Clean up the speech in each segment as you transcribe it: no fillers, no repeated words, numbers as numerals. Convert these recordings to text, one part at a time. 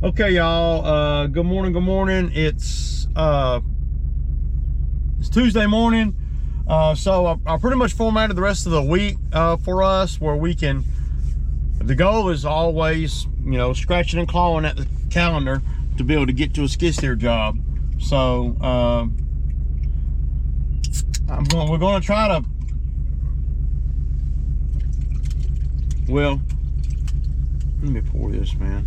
Okay, y'all. Good morning. Good morning. It's Tuesday morning. So I pretty much formatted the rest of the week for us, where we can. The goal is always, scratching and clawing at the calendar to be able to get to a skid steer job. So we're going to try to. Well, let me pour this, man.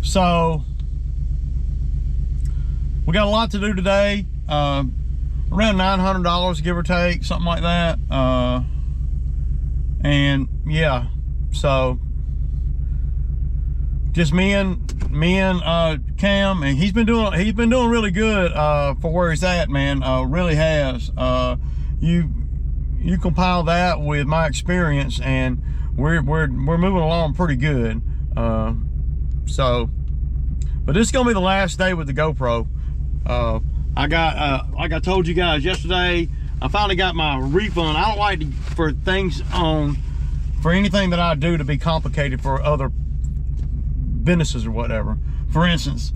So we got a lot to do today. Around $900, give or take, something like that. And yeah, so just me and Cam, and he's been doing really good for where he's at, man. Really has. You compile that with my experience, and we're moving along pretty good. So, but this is gonna be the last day with the GoPro. I got, like I told you guys yesterday, I finally got my refund. I don't like for anything that I do to be complicated for other businesses or whatever. For instance,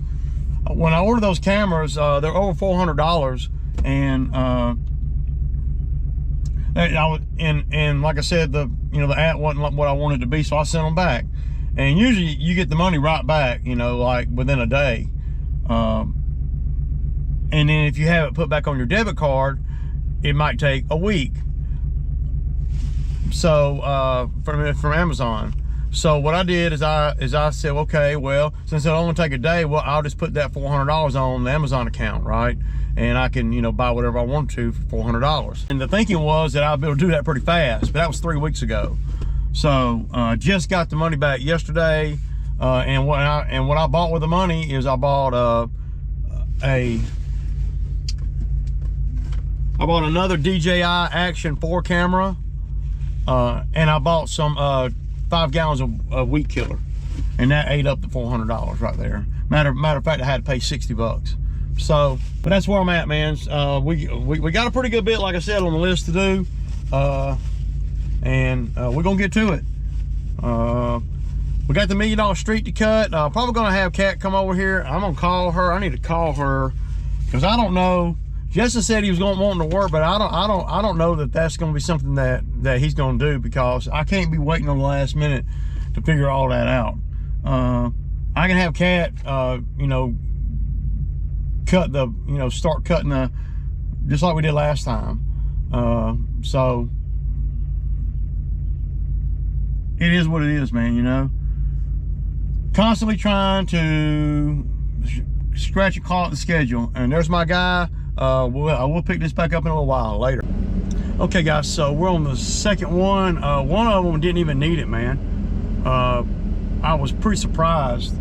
when I ordered those cameras, they're over $400, and like I said, the ad wasn't what I wanted it to be, so I sent them back. And usually you get the money right back, like within a day. And then if you have it put back on your debit card, it might take a week. So from Amazon. So what I did is I said, okay, well, since it'll only take a day, well, I'll just put that $400 on the Amazon account, right? And I can, buy whatever I want to for $400. And the thinking was that I'll be able to do that pretty fast, but that was 3 weeks ago. So just got the money back yesterday, and what I bought with the money is I bought another DJI Action 4 camera, and I bought some 5 gallons of weed killer, and that ate up the $400 right there. Matter of fact, I had to pay $60. So, but that's where I'm at, man. We got a pretty good bit, like I said, on the list to do. And we're gonna get to it. We got the $1 million street to cut. Probably gonna have Kat come over here. I'm gonna call her. I need to call her because I don't know. Justin said he was wanting to work, but I don't know that that's gonna be something that he's gonna do, because I can't be waiting on the last minute to figure all that out. I can have Kat, start cutting just like we did last time. So it is what it is, man. Constantly trying to scratch and claw at the schedule. And there's my guy. We'll pick this back up in a little while later. Okay, guys, so we're on the second one. One of them didn't even need it, man. I was pretty surprised.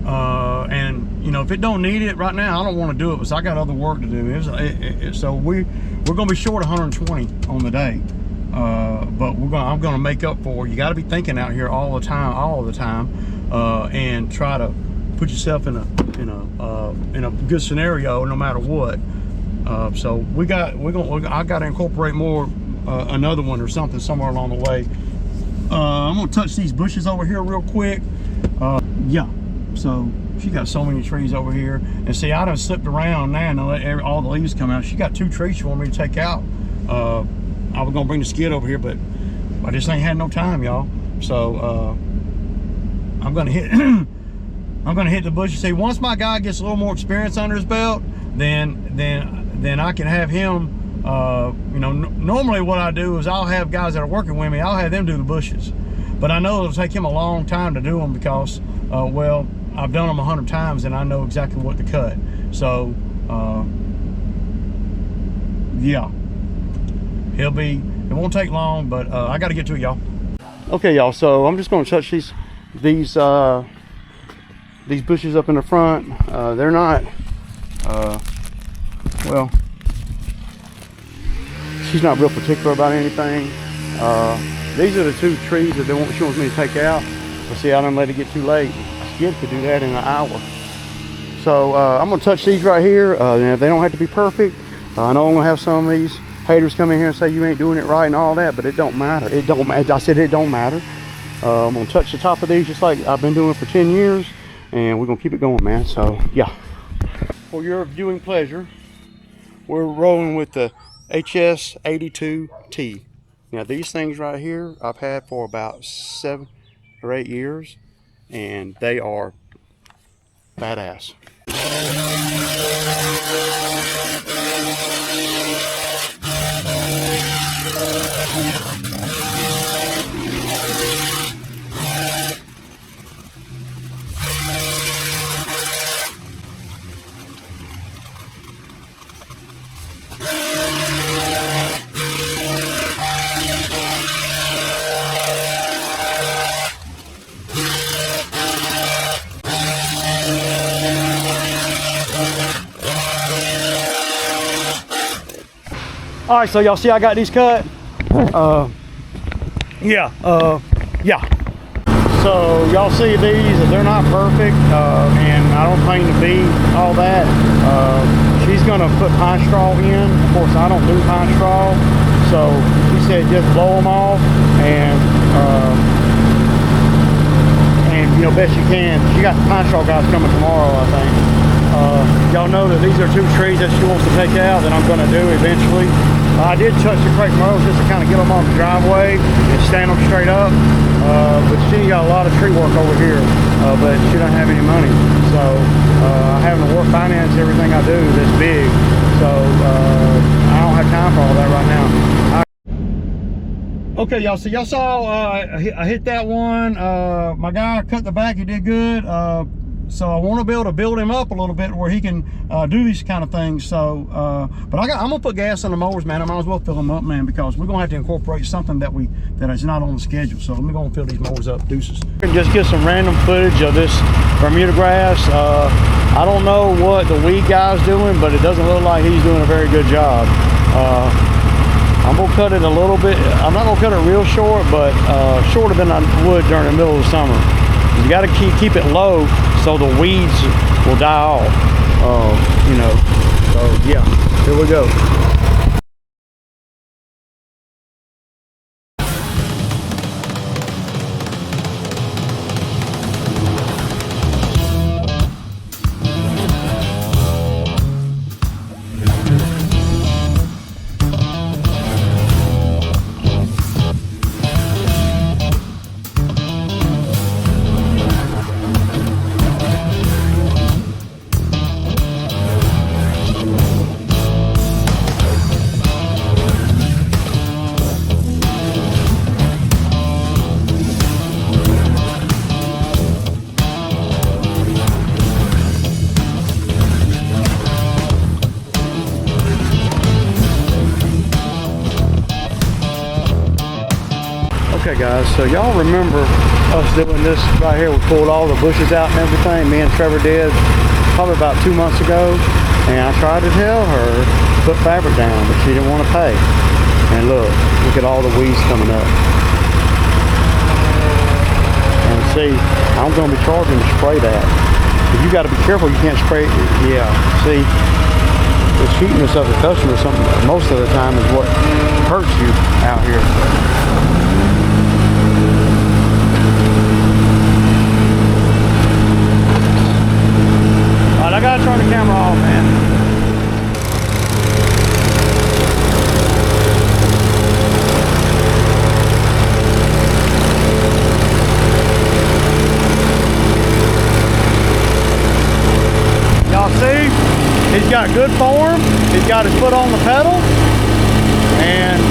And if it don't need it right now, I don't want to do it, because I got other work to do. So we're gonna be short 120 on the day. But I'm gonna make up for it. You got to be thinking out here all the time, and try to put yourself in a good scenario no matter what. So I got to incorporate more, another one or something somewhere along the way. I'm gonna touch these bushes over here real quick. Yeah. So she got so many trees over here, and see, I done slipped around now and let all the leaves come out. She got 2 trees she wanted me to take out. I was gonna bring the skid over here, but I just ain't had no time, y'all. So I'm gonna hit the bush. See, once my guy gets a little more experience under his belt, then I can have him. Normally what I do is I'll have guys that are working with me. I'll have them do the bushes, but I know it'll take him a long time to do them, because well, I've done them 100 times and I know exactly what to cut. So yeah. It won't take long, but I got to get to it, y'all. Okay, y'all, so I'm just going to touch these bushes up in the front. They're not, well, she's not real particular about anything. These are the 2 trees that she wants me to take out. But see, I didn't let it get too late. Skid could do that in an hour. So I'm going to touch these right here. And they don't have to be perfect. I know I'm going to have some of these haters come in here and say you ain't doing it right and all that, but it don't matter. It don't matter. I said it don't matter. I'm gonna touch the top of these just like I've been doing for 10 years, and we're gonna keep it going, man. So yeah, for your viewing pleasure, we're rolling with the HS82T. Now these things right here I've had for about 7 or 8 years, and they are badass. All right, so y'all see I got these cut. Yeah. So y'all see these, they're not perfect, and I don't claim to be all that. She's gonna put pine straw in. Of course, I don't do pine straw, so she said just blow them off, and you know, best you can. She got the pine straw guys coming tomorrow, I think. Y'all know that these are 2 trees that she wants to take out that I'm gonna do eventually. I did touch the crepe myrtles just to kind of get them off the driveway and stand them straight up. But she got a lot of tree work over here, but she don't have any money. So I'm having to finance everything I do this big. So I don't have time for all that right now. Okay, y'all. So y'all saw I hit that one. My guy cut the back. He did good. So I want to be able to build him up a little bit where he can do these kind of things. So, but I'm gonna put gas on the mowers, man. I might as well fill them up, man, because we're gonna have to incorporate something that is not on the schedule. So let me go and fill these mowers up. Deuces. And just get some random footage of this Bermuda grass. I don't know what the weed guy's doing, but it doesn't look like he's doing a very good job. I'm gonna cut it a little bit. I'm not gonna cut it real short, but shorter than I would during the middle of the summer. You got to keep it low so the weeds will die off, you know. So yeah, here we go. Okay guys, so y'all remember us doing this right here. We pulled all the bushes out and everything. Me and Trevor did probably about 2 months ago, and I tried to tell her to put fabric down, but she didn't want to pay. And look at all the weeds coming up. And see, I'm going to be charging to spray that. But you got to be careful. You can't spray. Yeah, see, the cheapness of the customer, something most of the time, is what hurts you out here. I gotta turn the camera off, man. Y'all see? He's got good form. He's got his foot on the pedal. And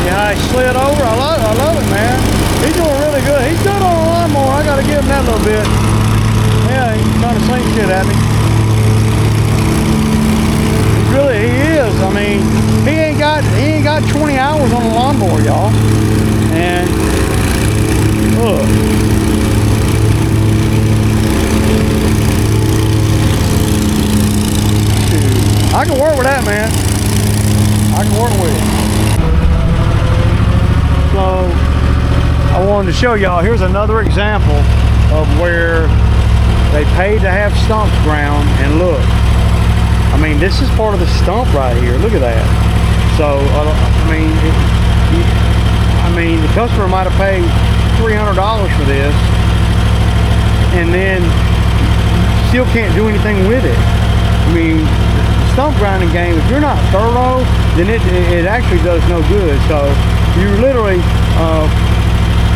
yeah, he slid over. I love it, man. He's doing really good. He's good on a lawnmower. I gotta give him that little bit. Yeah, he's trying to sling shit at me. He is. I mean, he ain't got 20 hours on a lawnmower, y'all. And look. I can work with that, man. I can work with it. So I wanted to show y'all, here's another example of where they paid to have stumps ground, and look, I mean, this is part of the stump right here. Look at that. So I mean, the customer might have paid $300 for this, and then still can't do anything with it. I mean, the stump grinding game, if you're not thorough, then it actually does no good. So you literally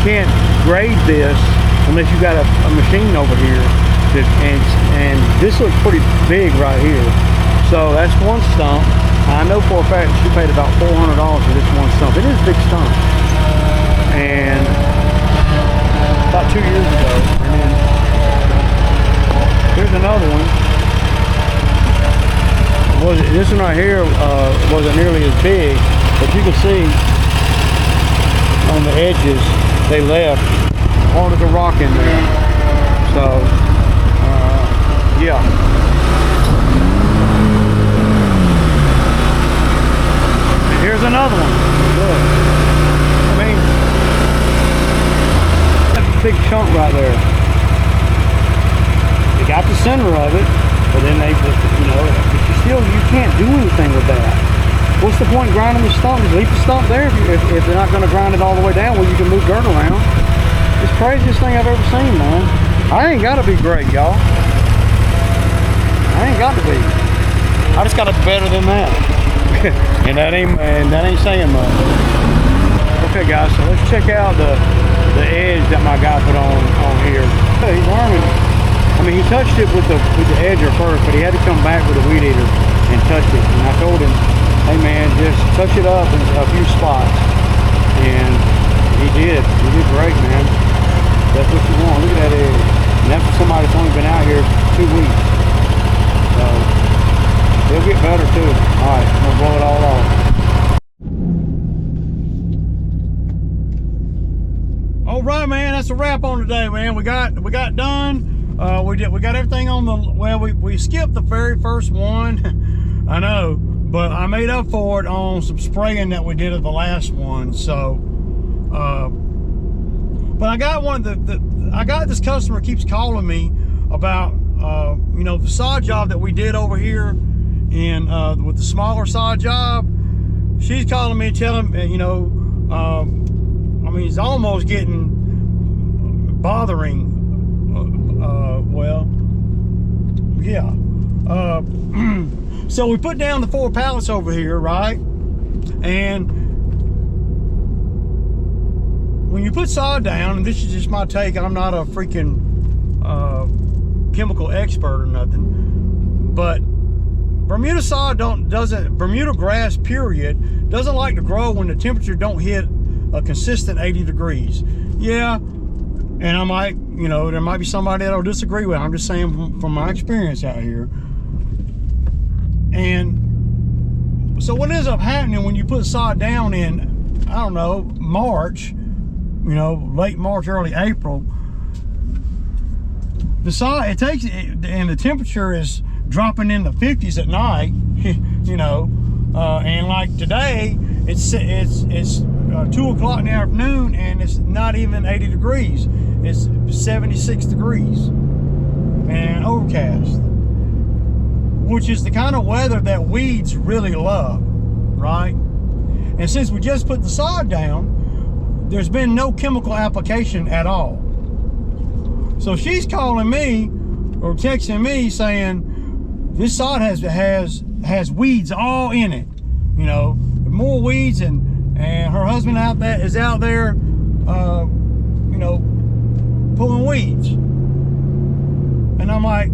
can't grade this unless you got a machine over here. And this looks pretty big right here. So that's one stump. I know for a fact she paid about $400 for this one stump. It is a big stump. And about 2 years ago. And then here's another one. This one right here wasn't nearly as big, but you can see on the edges they left part of the rock in there. So yeah. Here's another one. Look. I mean, that's a big chunk right there. They got the center of it, but then they just, but you can't do anything with that. What's the point grinding the stump? Just leave the stump there if they're not going to grind it all the way down where you can move dirt around. It's the craziest thing I've ever seen, man. I ain't got to be great, y'all. I ain't got to be. I just got to be better than that. and that ain't saying much. Okay, guys, so let's check out the edge that my guy put on here. He's learning. I mean, he touched it with the edger first, but he had to come back with a weed eater and touch it. And I told him, hey man, just touch it up in a few spots. And he did. He did great, man. That's what you want. Look at that edge. And that's for somebody that's only been out here 2 weeks. So they'll get better too. All right, I'm gonna blow it all off. All right, man, that's a wrap on today, man. We got done. We got everything on the, well, we skipped the very first one. I know, but I made up for it on some spraying that we did at the last one. So but I got one of I got this customer keeps calling me about the sod job that we did over here in with the smaller sod job. She's calling me telling me, I mean, it's almost getting bothering. Well, yeah. So we put down the 4 pallets over here, right? And when you put sod down, and this is just my take, I'm not a freaking chemical expert or nothing, but Bermuda sod Bermuda grass period doesn't like to grow when the temperature don't hit a consistent 80 degrees. Yeah, and I might, there might be somebody that'll disagree with it. I'm just saying from my experience out here. And so what ends up happening when you put sod down in, I don't know, March, late March, early April, the sod, and the temperature is dropping in the 50s at night, and like today, it's 2 o'clock in the afternoon and it's not even 80 degrees. It's 76 degrees and overcast, which is the kind of weather that weeds really love, right? And since we just put the sod down, there's been no chemical application at all. So she's calling me or texting me saying this sod has weeds all in it, more weeds, and her husband is out there pulling weeds. And I'm like,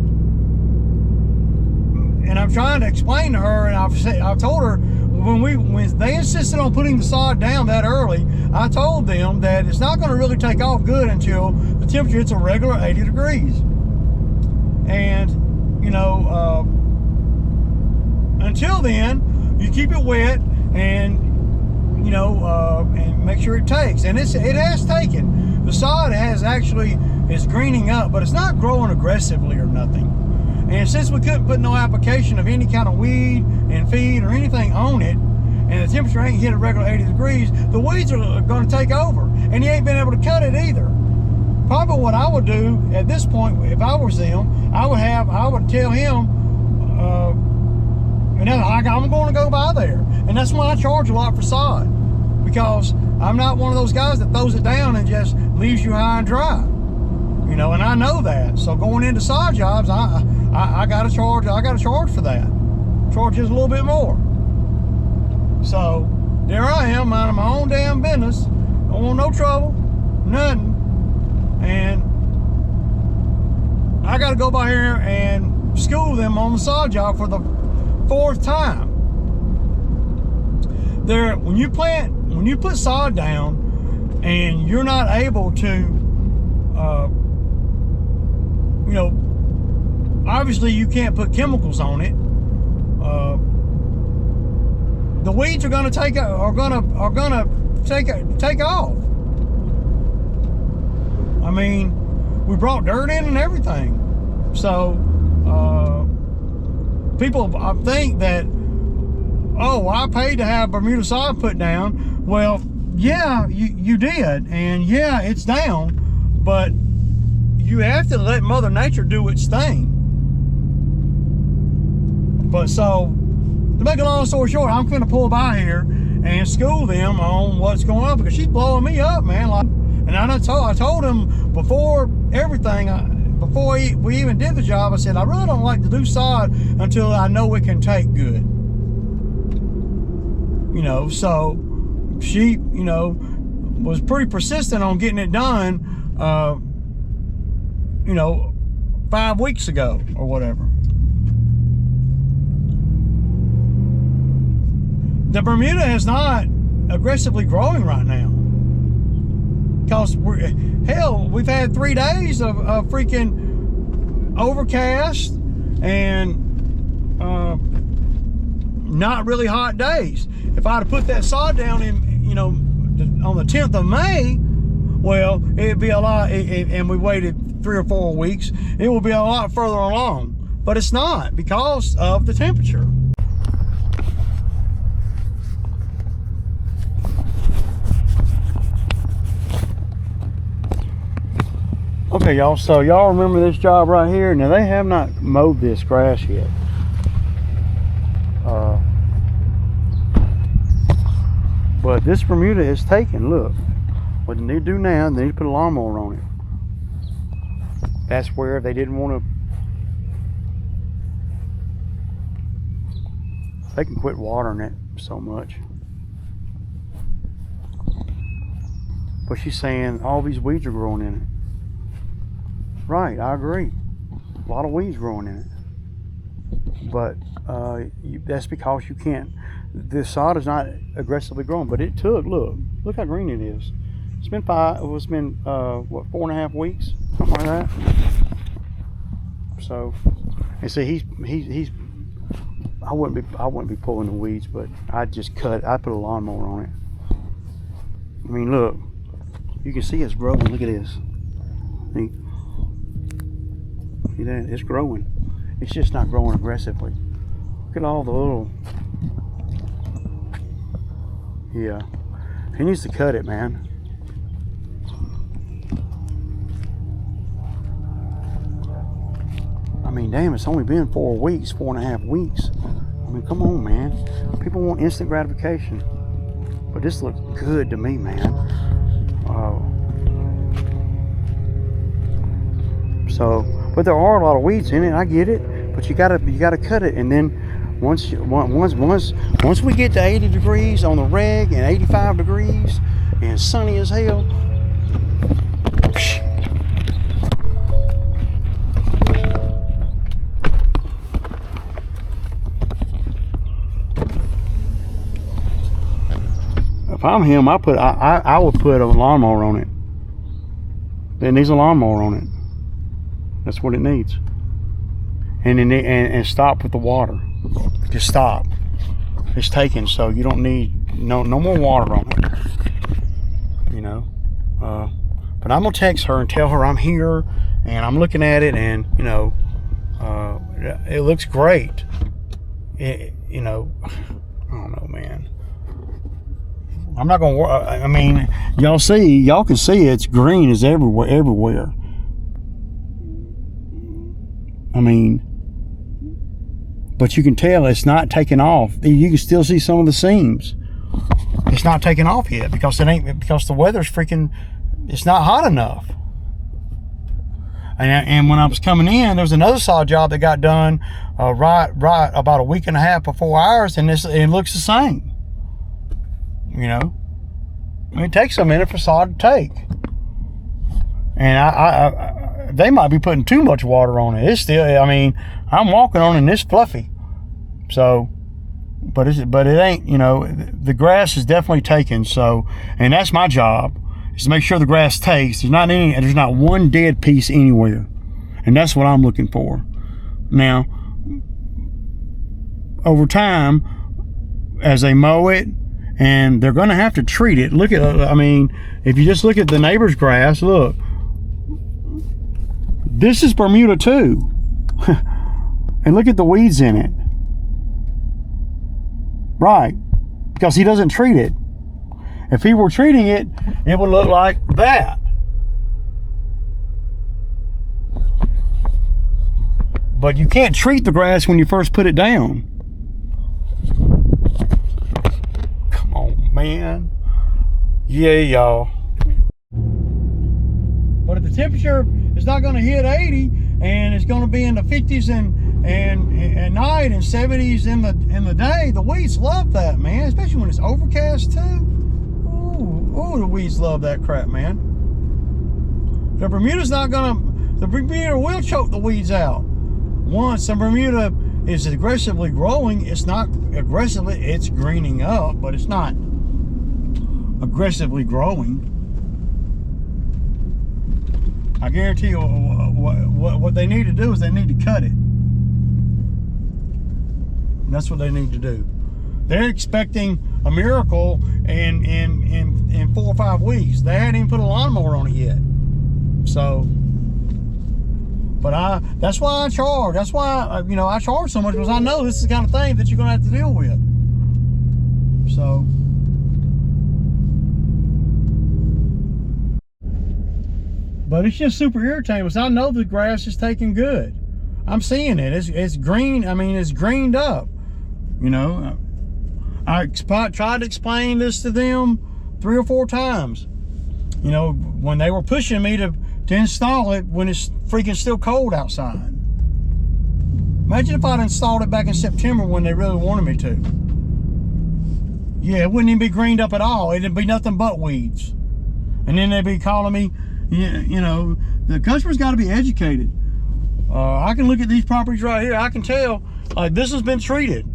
and I'm trying to explain to her, and I've told her when they insisted on putting the sod down that early, I told them that it's not going to really take off good until the temperature hits a regular 80 degrees. And until then, you keep it wet and and make sure it takes. And it has taken. The sod is greening up, but it's not growing aggressively or nothing. And since we couldn't put no application of any kind of weed and feed or anything on it, and the temperature ain't hit a regular 80 degrees, the weeds are going to take over, and you ain't been able to cut it either. Probably what I would do at this point, if I was them, I would tell him, and I'm going to go by there, and that's why I charge a lot for sod, because I'm not one of those guys that throws it down and just leaves you high and dry. You know, and I know that. So going into sod jobs, I got to charge. I got to charge for that. Charge just a little bit more. So there I am, minding my own damn business. Don't want no trouble, nothing. And I got to go by here and school them on the sod job for the 4th time. When you put sod down and you're not able to, you know, obviously you can't put chemicals on it. The weeds are gonna take off. I mean, we brought dirt in and everything. So people think that, oh, I paid to have Bermuda sod put down. Well, yeah, you did, and yeah, it's down, but you have to let Mother Nature do its thing. But so, to make a long story short, I'm gonna pull by here and school them on what's going on, because she's blowing me up, man. Like, and I told him before everything, before we even did the job, I said, I really don't like to do sod until I know it can take good. You know, so she, you know, was pretty persistent on getting it done, you know, 5 weeks ago or whatever. The Bermuda is not aggressively growing right now. Because, we've had 3 days of freaking overcast and not really hot days. If I'd have put that sod down in, you know, on the 10th of May, well, it'd be a lot, and we waited 3 or 4 weeks, it will be a lot further along. But it's not, because of the temperature. Okay, y'all, so y'all remember this job right here? Now, they have not mowed this grass yet. But this Bermuda is taken. Look, what they need to do now, they need to put a lawnmower on it. That's where they didn't want to. They can quit watering it so much. But she's saying all these weeds are growing in it. Right, I agree. A lot of weeds growing in it. But that's because you can't. The sod is not aggressively growing, but it took. Look how green it is. It's been what, 4.5 weeks, something like that. So, and see, he's. I wouldn't be pulling the weeds, but I'd just cut. I put a lawnmower on it. I mean, look, you can see it's growing. Look at this. See that? It's growing. It's just not growing aggressively. Look at all the little. Yeah, he needs to cut it, man. I mean, damn, it's only been 4 weeks, 4.5 weeks. I mean, come on, man. People want instant gratification. But this looks good to me, man. So, but there are a lot of weeds in it. I get it. But you gotta cut it, and then once we get to 80 degrees on the reg and 85 degrees and sunny as hell. If I'm him, I would put a lawnmower on it. It needs a lawnmower on it. That's what it needs. And stop with the water. Just stop. It's taken, so you don't need no more water on it. You know. But I'm gonna text her and tell her I'm here and I'm looking at it, and you know, it looks great. You know, I don't know, man. I'm not gonna. I mean, y'all can see it's green is everywhere. I mean, but you can tell it's not taking off. You can still see some of the seams. it's not taking off yet because because the weather's freaking, it's not hot enough. And when I was coming in, there was another sod job that got done right about a week and a half before ours, and it looks the same. You know, it takes a minute for sod to take, and they might be putting too much water on it. It's still, I mean, I'm walking on it and it's fluffy. So, but it ain't, you know, the grass is definitely taken. So, and that's my job, is to make sure the grass takes. There's not one dead piece anywhere, and that's what I'm looking for. Now, over time, as they mow it, and they're going to have to treat it. Look at, I mean, if you just look at the neighbor's grass, look, this is Bermuda too, and look at the weeds in it. Right, because he doesn't treat it. If he were treating it, it would look like that. But you can't treat the grass when you first put it down. Come on, man. Yeah, y'all. But if the temperature is not going to hit 80, and it's going to be in the 50s and at night and 70s in the day, the weeds love that, man. Especially when it's overcast too. Ooh, the weeds love that crap, man. The Bermuda will choke the weeds out. Once the Bermuda is aggressively growing, it's not aggressively, it's greening up, but it's not aggressively growing. I guarantee you what they need to do is they need to cut it. That's what they need to do. They're expecting a miracle in 4 or 5 weeks. They hadn't even put a lawnmower on it yet. So, but that's why I charge. That's why, you know, I charge so much, because I know this is the kind of thing that you're going to have to deal with. So, but it's just super irritating because I know the grass is taking good. I'm seeing it. It's green. I mean, it's greened up. You know, I tried to explain this to them 3 or 4 times. You know, when they were pushing me to install it when it's freaking still cold outside. Imagine if I'd installed it back in September when they really wanted me to. Yeah, it wouldn't even be greened up at all. It'd be nothing but weeds. And then they'd be calling me, you know, the customer's got to be educated. I can look at these properties right here. I can tell, like, this has been treated.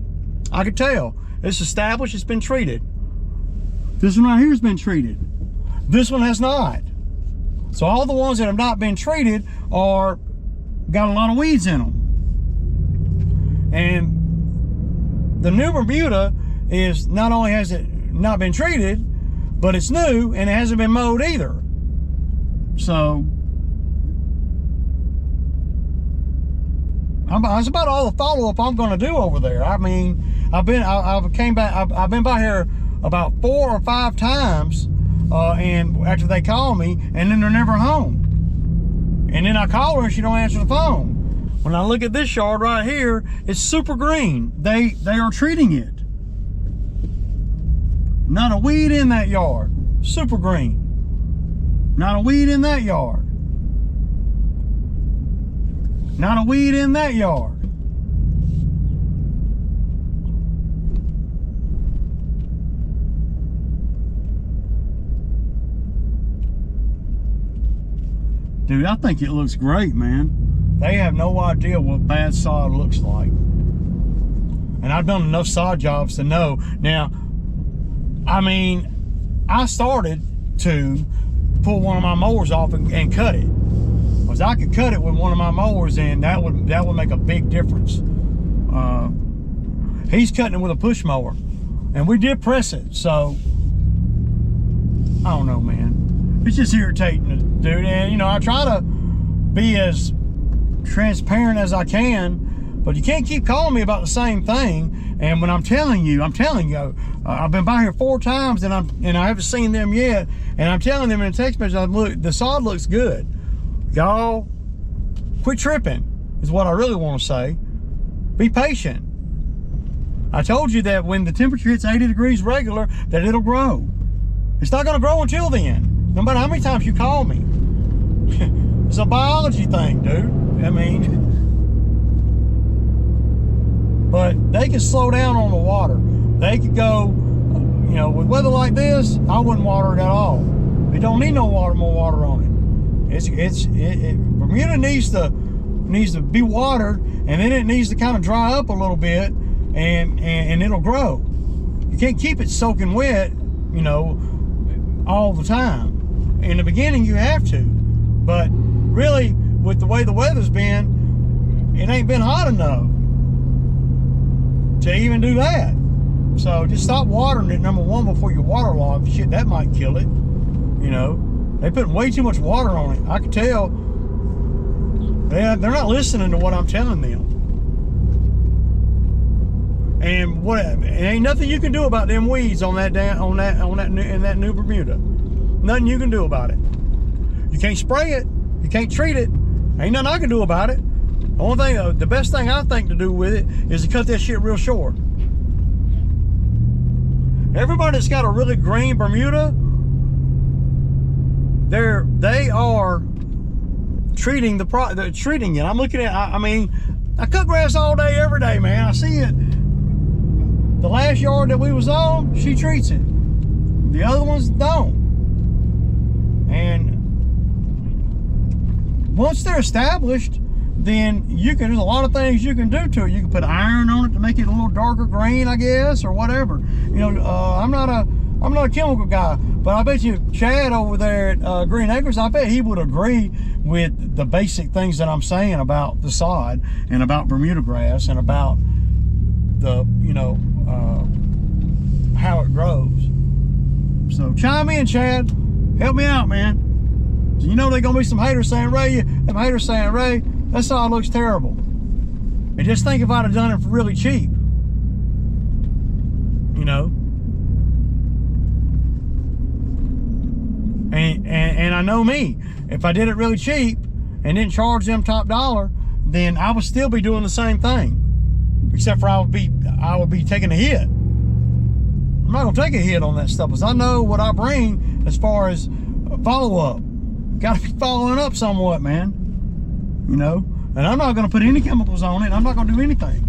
I can tell. It's established, it's been treated. This one right here has been treated. This one has not. So all the ones that have not been treated got a lot of weeds in them. And the new Bermuda is, not only has it not been treated, but it's new and it hasn't been mowed either. So that's about all the follow-up I'm going to do over there. I mean, I've been by here about 4 or 5 times, and after they call me, and then they're never home. And then I call her and she don't answer the phone. When I look at this yard right here, it's super green. They are treating it. Not a weed in that yard. Super green. Not a weed in that yard. Not a weed in that yard. Dude, I think it looks great, man. They have no idea what bad sod looks like. And I've done enough sod jobs to know. Now, I mean, I started to pull one of my mowers off and cut it. Because I could cut it with one of my mowers, and that would make a big difference. He's cutting it with a push mower, and we did press it. So I don't know, man. It's just irritating, dude. And you know, I try to be as transparent as I can, but you can't keep calling me about the same thing. And when I'm telling you, I've been by here 4 times, and I haven't seen them yet. And I'm telling them in a text message, look, the sod looks good. Y'all, quit tripping, is what I really want to say. Be patient. I told you that when the temperature hits 80 degrees regular, that it'll grow. It's not gonna grow until then, no matter how many times you call me. It's a biology thing, dude. I mean, but they can slow down on the water. They could go, you know, with weather like this, I wouldn't water it at all. It don't need no water, more water on it. Bermuda needs to be watered, and then it needs to kind of dry up a little bit, and it'll grow. You can't keep it soaking wet, you know, all the time. In the beginning, you have to, but really, with the way the weather's been, it ain't been hot enough to even do that. So just stop watering it, number one, before you waterlog. Shit, that might kill it. You know, they put way too much water on it. I can tell. They're not listening to what I'm telling them. And ain't nothing you can do about them weeds in that new Bermuda. Nothing you can do about it. You can't spray it. You can't treat it. Ain't nothing I can do about it. The only thing, the best thing I think to do with it is to cut that shit real short. Everybody that's got a really green Bermuda, they are treating treating it. I'm looking at, I mean, I cut grass all day, every day, man. I see it. The last yard that we was on, she treats it. The other ones don't. And once they're established, then there's a lot of things you can do to it. You can put iron on it to make it a little darker green, I guess, or whatever. You know, I'm not a chemical guy, but I bet you Chad over there at Green Acres, I bet he would agree with the basic things that I'm saying about the sod and about Bermuda grass and about the, you know, how it grows. So chime in, Chad. Help me out, man. So you know there's gonna be some haters saying, Ray, that sod looks terrible. And just think if I'd have done it for really cheap. You know? And I know me. If I did it really cheap and didn't charge them top dollar, then I would still be doing the same thing. Except for I would be taking a hit. I'm not gonna take a hit on that stuff because I know what I bring as far as follow-up. Gotta be following up somewhat, man. You know? And I'm not gonna put any chemicals on it. I'm not gonna do anything.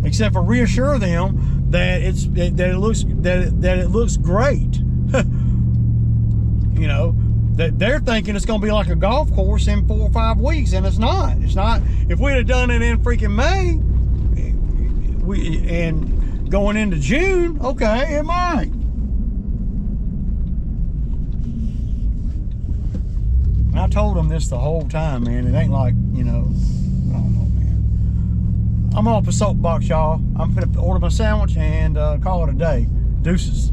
Except for reassure them that it looks great. You know, that they're thinking it's gonna be like a golf course in 4 or 5 weeks, and it's not. It's not. If we'd have done it in freaking May, and going into June, okay, it might. And I told them this the whole time, man. It ain't like, you know, I don't know, man. I'm off the soapbox, y'all. I'm gonna order my sandwich and call it a day. Deuces.